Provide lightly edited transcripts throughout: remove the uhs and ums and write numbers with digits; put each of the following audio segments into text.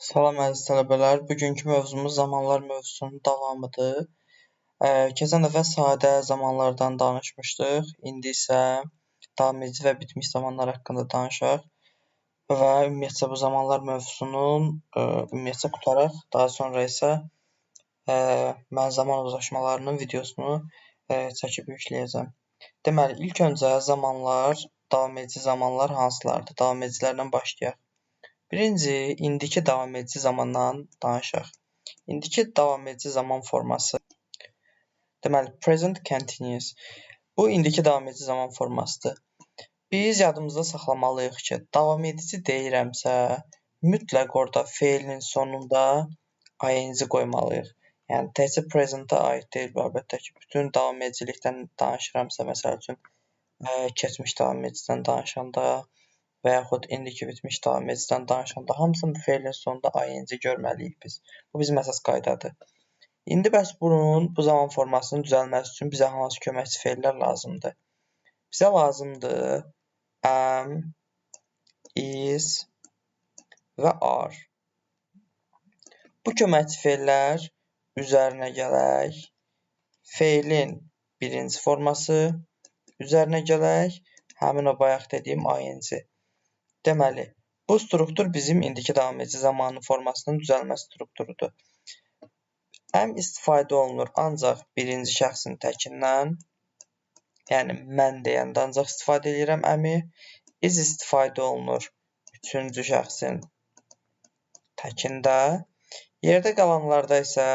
Salam əziz tələbələr, bugünkü mövzumuz zamanlar mövzusunun davamıdır. Keçən dəfə sadə zamanlardan danışmışdıq. İndi isə davam edici və bitmiş zamanlar haqqında danışaq və ümumiyyətcə bu zamanlar mövzusunun ümumiyyətcə qutaraq, daha sonra isə mən zaman uzlaşmalarının videosunu çəkib yükləyəcəm. Deməli, ilk öncə zamanlar, davam edici zamanlar hansılardır? Davam edicilərlə başlayaq. Birinci, indiki davam edici zamandan danışaq. İndiki davam edici zaman forması. Deməli, present continuous. Bu, indiki davam edici zaman formasıdır. Biz yadımızda saxlamalıyıq ki, davam edici deyirəmsə, mütləq orada feilin sonunda ing qoymalıyıq. Yəni, təkcə present-a aid deyil bu, əlbəttə ki, bütün davam edicilikdən danışıramsa, məsəl üçün, keçmiş davam edicidən danışanda, və yaxud indiki bitmiş davam edicidən danışanda hamısının feilin sonunda ing görməliyik biz. Bu bizim əsas qaydadır. İndi bəs bu zaman formasının düzəlməsi üçün bizə hansı köməkçi feillər lazımdır? Bizə lazımdır am, is və are. Bu köməkçi feillər üzərinə gələk, feilin birinci forması, üzərinə gələk, həmin o bayaq dediyim ing. Deməli, bu struktur bizim indiki davam edici zamanın formasının düzəlmə strukturudur. Am istifadə olunur ancaq birinci şəxsin təkindən, yəni mən deyəndə ancaq istifadə edirəm əmi. Is istifadə olunur üçüncü şəxsin təkində. Yerdə qalanlarda isə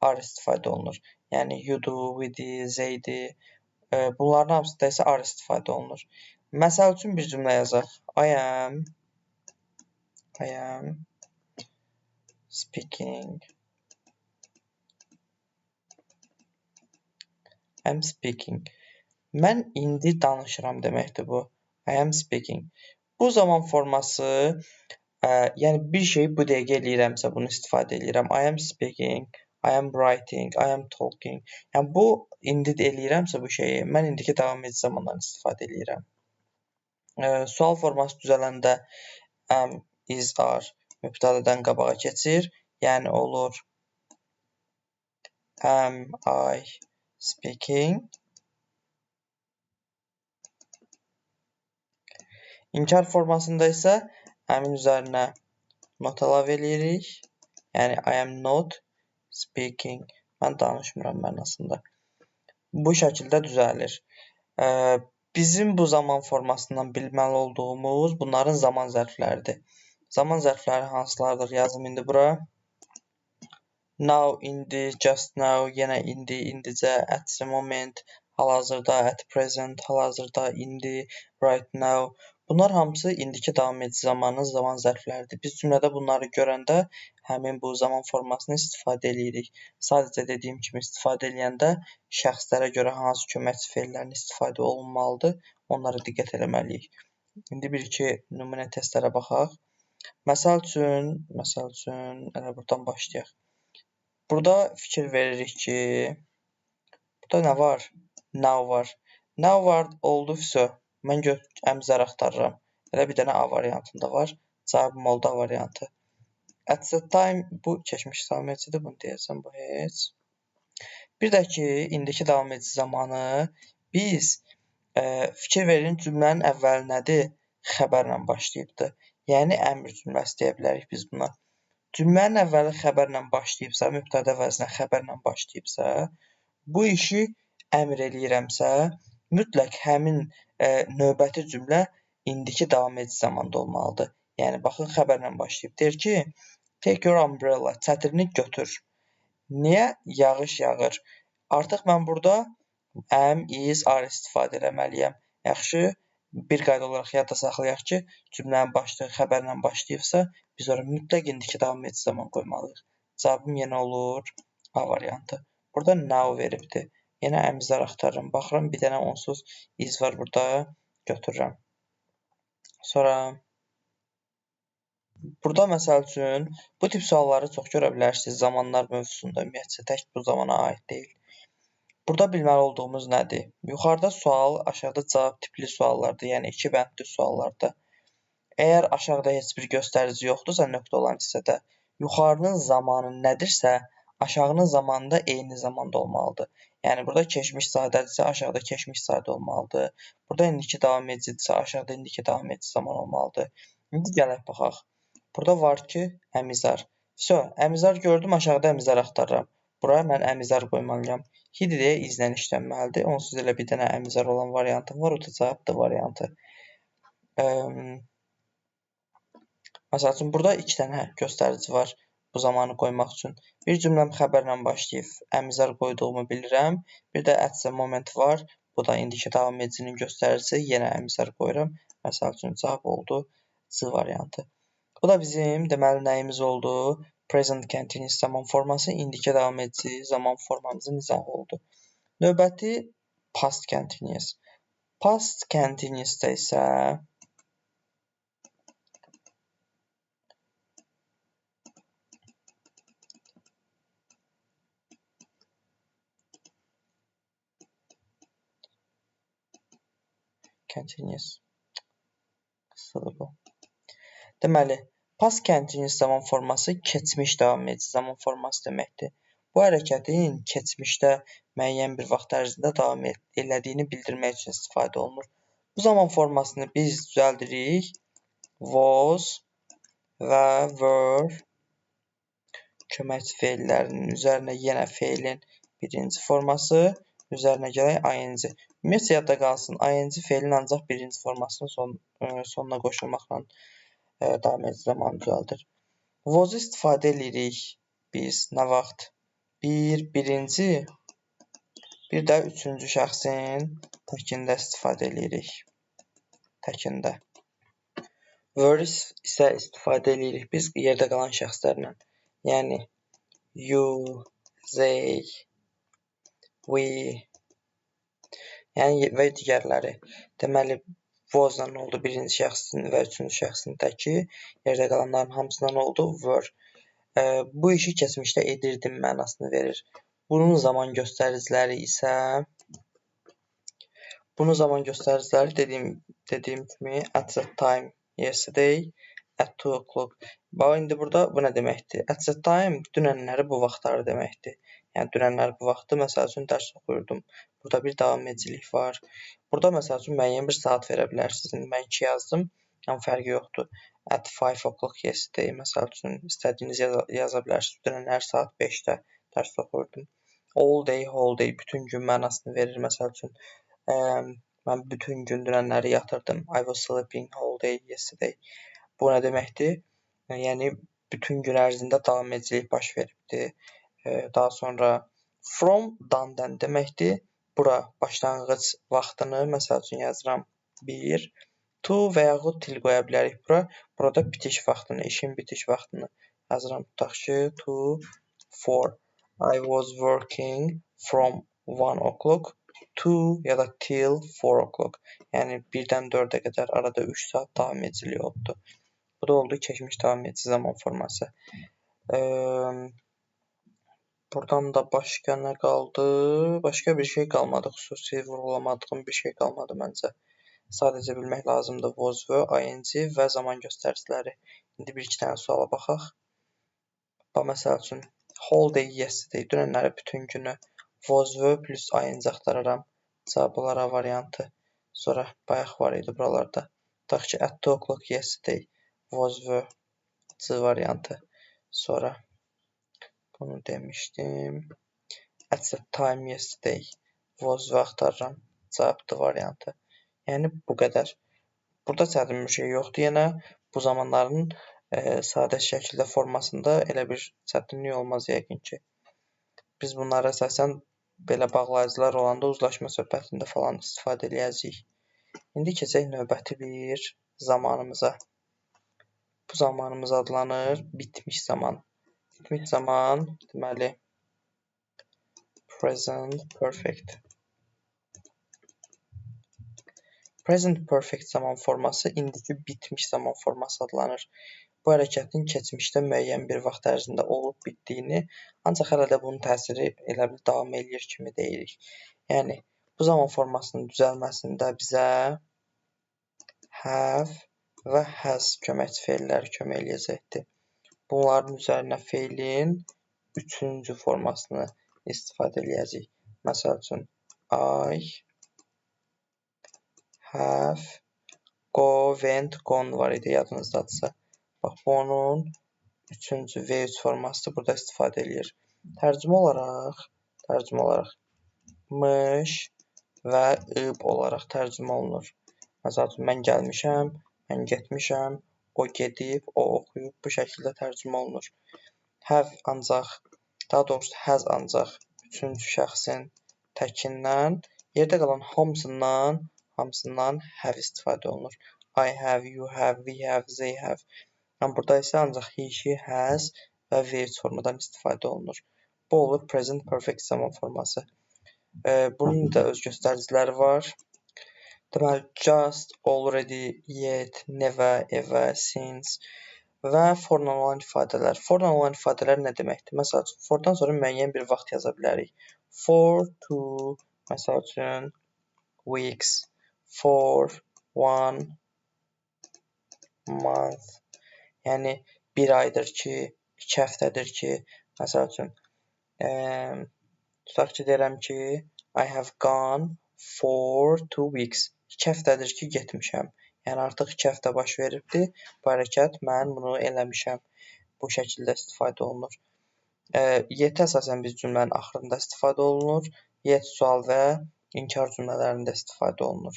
are istifadə olunur. Yəni you do, we do, they do. Bunların hamısında isə are istifadə olunur. Məsəl üçün bir cümlə yazaq. I am speaking. I'm speaking. Mən indi danışıram deməkdir bu. I am speaking. Bu zaman forması, yəni bir şeyi bu dəqiqə eləyirəmsə bunu istifadə edirəm. I am speaking, I am writing, I am talking. Yəni bu indi eləyirəmsə bu şeyi, mən indiki davam edici zamandan istifadə edirəm. Sual forması düzələndə am, is, are mübtədədən qabağa keçir. Yəni olur am I speaking. İnkar formasında isə əmin üzərinə not əlavə eləyirik. Yəni I am not speaking. Mən danışmıram mənasında. Bu şəkildə düzəlir. Bizim bu zaman formasından bilməli olduğumuz bunların zaman zərfləridir. Zaman zərfləri hansılardır? Yazım indi bura. Now, indi, just now, yenə indi, indicə, at the moment, hal-hazırda, at present, hal-hazırda, indi, right now. Bunlar hamısı indiki davam edici zamanın zaman zərfləridir. Biz cümlədə bunları görəndə həmin bu zaman formasını istifadə edirik. Sadəcə dediyim kimi istifadə edəndə şəxslərə görə hansı köməkçi feillərin istifadə olunmalıdır, onlara diqqət etməliyik. İndi bir-iki nümunə testlərə baxaq. Məsəl üçün, elə buradan başlayaq. Burada fikir veririk ki, burada nə var? Now var. Now var, oldu, vəsə. Mən əmzər axtarıram. Elə bir dənə A variantında var. Cavabım oldu A variantı. At the time, bu keçmiş davam edicidir, bunu deyəcəm, bu heç. Bir də ki, indiki davam edici zamanı biz fikir verin cümlənin əvvəli nədir? Xəbərlə başlayıbdır. Yəni, əmr cümləsi deyə bilərik biz buna. Cümlənin əvvəli xəbərlə başlayıbsa, mübtədə vəznə xəbərlə başlayıbsa, bu işi əmr eləyirəmsə, mütləq həmin növbəti cümlə indiki davam edici zamanda olmalıdır. Yəni, baxın, xəbərlə başlayıb. Deyir ki, take your umbrella, çətirini götür. Niyə? Yağış yağır. Artıq mən burada am, is, are istifadə eləməliyəm. Yaxşı, bir qayda olaraq yadda saxlayaq ki, cümlənin başlığı xəbərlə başlayıbsa, biz oraya mütləq indiki davam edici zaman qoymalıyıq. Cavabım yenə olur A variantı. Burada now veribdir. Yenə əmizlər axtarıram. Baxıram, bir dənə onsuz is var burada. Götürürəm. Sonra burada məsəl üçün bu tip sualları çox görə bilərsiniz. Zamanlar mövzusunda ümumiyyətcə tək bu zamana aid deyil. Burada bilməli olduğumuz nədir? Yuxarıda sual, aşağıda cavab tipli suallardır. Yəni 2 bəndli suallardır. Əgər aşağıda heç bir göstərici yoxdursa nöqtə olan hissədə, yuxarının zamanı nədirsə, aşağının zamanı da eyni zamanda olmalıdır. Yəni burada keçmiş sadədirsə, aşağıda keçmiş sadə olmalıdır. Burada indiki davam edicidirsə, aşağıda indiki davam edici zaman olmalıdır. İndi gələk baxaq. Burada var ki, əmizar. Əmizar gördüm, aşağıda əmizar axtarıram. Buraya mən əmizar qoymalıyam. Hid deyə izlə işlənməlidir. Onsuz elə bir dənə əmizar olan variantım var, o da cavabdır variantı. Məsəl üçün, burada 2 dənə göstərici var bu zamanı qoymaq üçün. Bir cümləm xəbərlə başlayıb əmizar qoyduğumu bilirəm. Bir də at the moment var. Bu da indiki davam edicinin göstəricisi. Yenə əmizar qoyuram. Məsəl üçün, cavab oldu C variantı. Bu da bizim deməli nəyimiz oldu? Present continuous zaman forması indiki davam edici zaman formamızın izahı oldu. Növbəti past continuous. Past continuousda isə deməli, past continuous zaman forması keçmiş davam edici zaman forması deməkdir. Bu hərəkətin keçmişdə müəyyən bir vaxt ərzində davam elədiyini bildirmək üçün istifadə olunur. Bu zaman formasını biz düzəldirik. Was və were köməkçi feillərinin üzərinə yenə feilin birinci forması, üzərinə gələk ing. Ümumiyyətlə yadda qalsın, ing feilin ancaq birinci formasının sonuna qoşulmaqla davam edici zamanı düzəldir. Was istifadə edirik biz nə vaxt? Birinci, bir də üçüncü şəxsin təkində istifadə edirik. Təkində. Were isə istifadə edirik biz yerdə qalan şəxslərlə. Yəni, you, they, we, yəni və digərləri. Deməli, was-la oldu birinci şəxsin və üçüncü şəxsin təki, yerdə qalanların hamısından oldu were. Bu işi keçmişdə edirdim mənasını verir. Bunun zaman göstəriciləri isə dediyim kimi at that time yesterday at 2 o'clock. Bax, indi burada bu nə deməkdir? At that time dünənləri bu vaxtları deməkdir. Yəni, dünənləri bu vaxtı, məsəl üçün, dərs oxuyurdum. Burada bir davam edicilik var. Burada, məsəl üçün, müəyyən bir saat verə bilərsiniz. İndi mən 2 yazdım, amma fərqi yoxdur. At 5 o'clock yesterday, məsəl üçün, istədiyiniz yaza bilərsiniz. Dünənlər saat 5-də dərs oxuyurdum. All day, whole day, bütün gün mənasını verir. Məsəl üçün, mən bütün gün dünənləri yatırdım. I was sleeping whole day yesterday. Bu nə deməkdir? Yəni, bütün gün ərzində davam edicilik baş veribdir. Daha sonra from, dan deməkdir. Bura başlanğıc vaxtını, məsəl üçün, yazıram 1, to və yaxud til qoya bilərik bura. Burada bitiş vaxtını, işin bitiş vaxtını yazıram. Tutaq ki, to 4. I was working from 1 o'clock to ya da till 4 o'clock. Yəni, 1-dən 4-ə qədər arada 3 saat davam ediciliyi oldu. Bu da oldu keçmiş davam edici zaman forması. Buradan da başqa nə qaldı? Başqa bir şey qalmadı. Xüsusi vurğulamadığım bir şey qalmadı məncə. Sadəcə bilmək lazımdır was, were, ing və zaman göstəriciləri. İndi bir-iki dənə suala baxaq. Məsəl üçün, whole day yesterday, dünənləri bütün günü. Was, were plus ing axtararam. Cavab olaraq variantı. Sonra bayaq var idi buralarda. Tutaq ki, at 2 o'clock yesterday. Was, were, C variantı. Sonra bunu demişdim. At the time yesterday. Was və axtarıram. Cavabdır variantı. Yəni, bu qədər. Burada çətin bir şey yoxdur. Yenə bu zamanların sadə şəkildə formasında elə bir çətinlik olmaz yəqin ki. Biz bunları əsasən belə bağlayıcılar olanda uzlaşma söhbətində falan istifadə edəcəyik. İndi keçək növbəti bir zamanımıza. Bu zamanımız adlanır bitmiş zaman. Bitmiş zaman, deməli, present perfect. Present perfect zaman forması indiki bitmiş zaman forması adlanır. Bu hərəkətin keçmişdə müəyyən bir vaxt ərzində olub bitdiyini, ancaq hələ də bunun təsiri elə bil davam eləyir kimi deyirik. Yəni, bu zaman formasının düzəlməsində bizə have və has köməkçi feilləri kömək eləyəcəkdir. Bunların üzərinə feilin üçüncü formasını istifadə eləyəcəyik. Məsəl üçün, I have, go, went, gone var idi, yadınızdadırsa. Bax, bu onun üçüncü V3 formasıdır, burada istifadə eləyir. Tərcümə olaraq mış və ıb olaraq tərcümə olunur. Məsəl üçün, mən gəlmişəm, mən getmişəm, o gedib, o oxuyub, bu şəkildə tərcümə olunur. Have ancaq, daha doğrusu has ancaq üçüncü şəxsin təkindən, yerdə qalan hamısından have istifadə olunur. I have, you have, we have, they have. Burada isə ancaq he, she, has və V3 formadan istifadə olunur. Bu olur present perfect zaman forması. Bunun da öz göstəriciləri var. Deməli, just, already, yet, never, ever, since və forla olan ifadələr. Forla olan ifadələr nə deməkdir? Məsəl üçün, fordan sonra müəyyən bir vaxt yaza bilərik. For, two, məsəl üçün, weeks, for, one, month. Yəni, bir aydır ki, 2 həftədir ki, məsəl üçün, tutaq ki, deyirəm ki, I have gone for 2 weeks. 2 həftədir ki, getmişəm. Yəni, artıq 2 həftə baş veribdir. Bu hərəkət, mən bunu eləmişəm. Bu şəkildə istifadə olunur. Yet əsasən biz cümlənin axırında istifadə olunur. Yet sual və inkar cümlələrində istifadə olunur.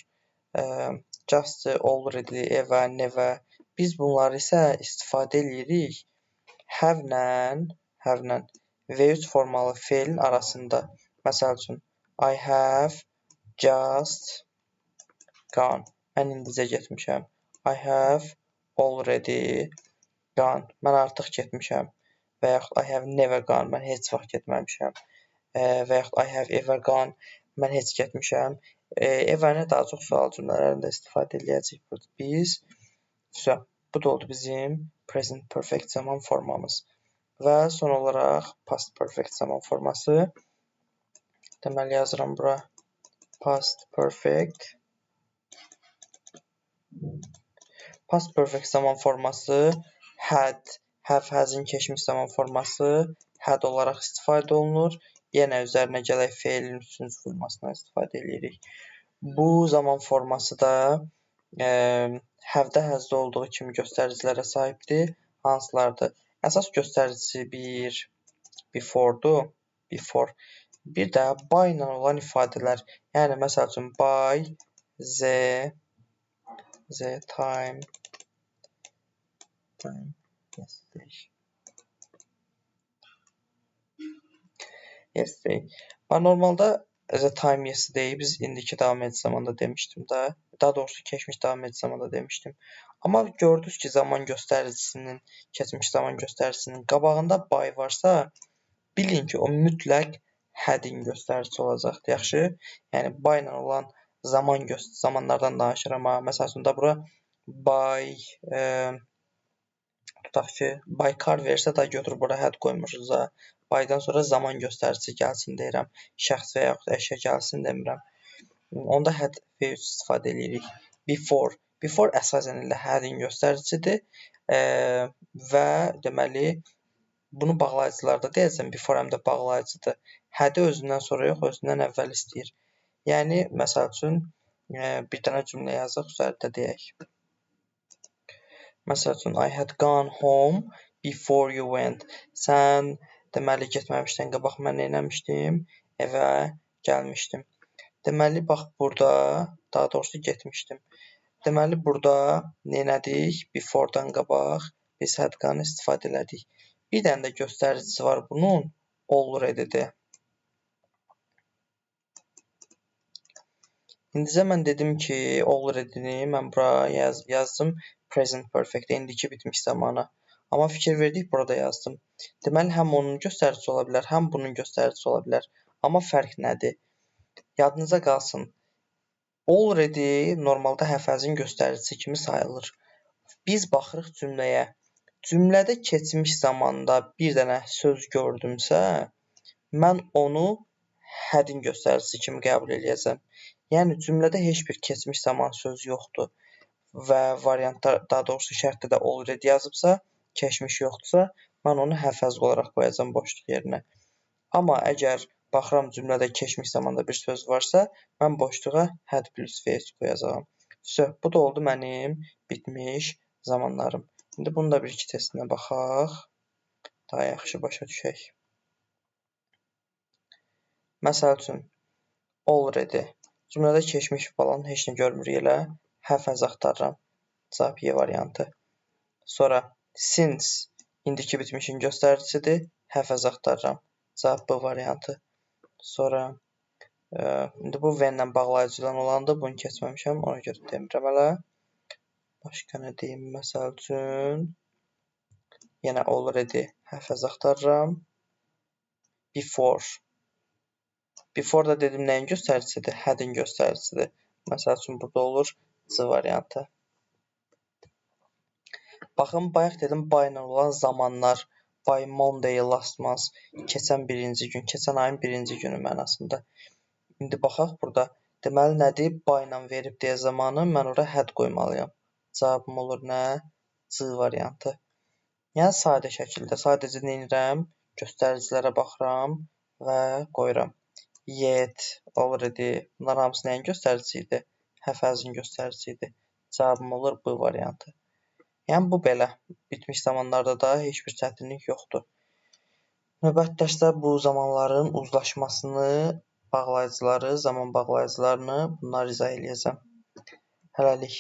Just, already, ever, never. Biz bunları isə istifadə edirik have-lə V3 formalı feilin arasında. Məsəl üçün, I have just gone. Mən indicə getmişəm. I have already gone. Mən artıq getmişəm. Və yaxud I have never gone. Mən heç vaxt getməmişəm. Və yaxud I have ever gone. Mən heç getmişəm. Ever-nə daha çox sual cümlələrində istifadə edəcəyik biz. Bu da oldu bizim present perfect zaman formamız. Və son olaraq past perfect zaman forması. Deməli, yazıram bura past perfect. Past perfect zaman forması had, have, has-in keçmiş zaman forması had olaraq istifadə olunur. Yenə üzərinə gələk feilin üçüncü formasından istifadə edirik. Bu zaman forması da have-də has-da olduğu kimi göstəricilərə sahibdir. Hansılardır? Əsas göstəricisi before'dur. Before. Bir də by ilə olan ifadələr. Yəni, məsəl üçün, by the time yesterday. Normalda the time yesterday biz indiki davam edici zamanda demişdim də. Daha doğrusu keçmiş davam edici zamanda demişdim. Amma gördünüz ki, zaman göstəricisinin, keçmiş zaman göstəricisinin qabağında by varsa, bilin ki, o mütləq had-in göstəricisi olacaqdır. Yaxşı? Yəni, by ilə olan zamanlardan danışıram. Məsəl üçün, da bura by, tutaq ki, by car versə da götürüb bura had qoymuşuz da. By-dan sonra zaman göstəricisi gəlsin deyirəm. Şəxs və yaxud əşya gəlsin demirəm. Onda had V3 istifadə edirik. Before. Before əsasən ilə had-in göstəricisidir. Və deməli, bunu bağlayıcılarda deyəcəm. Before həm də bağlayıcıdır. Had-i özündən sonra yox, özündən əvvəl istəyir. Yəni, məsəl üçün, bir dənə cümlə yazıq, üzərində deyək. Məsəl üçün, I had gone home before you went. Sən deməli, getməmişdən qabaq mən eləmişdim, evə gəlmişdim. Deməli, bax, burada, daha doğrusu getmişdim. Deməli, burada neylədik? Before-dan qabaq biz had gone istifadə elədik. Bir dənə də göstəricisi var bunun, already-dir. İndicə mən dedim ki, already-ni mən bura yazdım present perfect, indiki bitmiş zamanı. Amma fikir verdik, burada yazdım. Deməli, həm onun göstəricisi ola bilər, həm bunun göstəricisi ola bilər. Amma fərq nədir? Yadınıza qalsın. Already normalda have-hazin göstəricisi kimi sayılır. Biz baxırıq cümləyə. Cümlədə keçmiş zamanda bir dənə söz gördümsə, mən onu had-in göstəricisi kimi qəbul edəcəm. Yəni, cümlədə heç bir keçmiş zaman söz yoxdur. və variantlar, daha doğrusu şərtdə də already yazıbsa, keçmiş yoxdursa, mən onu have has olaraq qoyacağam boşluq yerinə. Amma əgər baxıram cümlədə keçmiş zamanda bir söz varsa, mən boşluğa had plus was qoyacağam. Bu da oldu mənim bitmiş zamanlarım. İndi bunu da bir-iki testinə baxaq. Daha yaxşı başa düşək. Məsəl üçün, already. Cümlədə keçmiş falan heç nə görmürük elə. Have has axtarıram. Cavab Y variantı. Sonra since indiki bitmişin göstəricisidir. Have has axtarıram. Cavab B variantı. Sonra indi bu when-lə bağlayıcıdan olandır. Bunu keçməmişəm. Ona görə demirəm hələ. Başqa nə deyim? Məsəl üçün, yenə already have has axtarıram. Before. Before da dedim nəyin göstəricisidir? Had-in göstəricisidir. Məsəl üçün, burada olur C variantı. Baxın, bayaq dedim, by ilə olan zamanlar. By Monday, last month. Keçən birinci gün, keçən ayın birinci günü mənasında. İndi baxaq burada. Deməli, nədir? By ilə verib deyə zamanı mən ora had qoymalıyam. Cavabım olur nə? C variantı. Yəni, sadə şəkildə. Sadəcə nə edirəm? Göstəricilərə baxıram və qoyuram. Yet, already, bunlar hamısı nəyin göstəricisi idi? Have has-in göstəricisi idi. Cavabım olur B variantı. Yəni, bu belə. Bitmiş zamanlarda da heç bir çətinlik yoxdur. Növbəti dərsdə bu zamanların uzlaşmasını, bağlayıcıları, zaman bağlayıcılarını bunları izah eləyəcəm. Hələlik.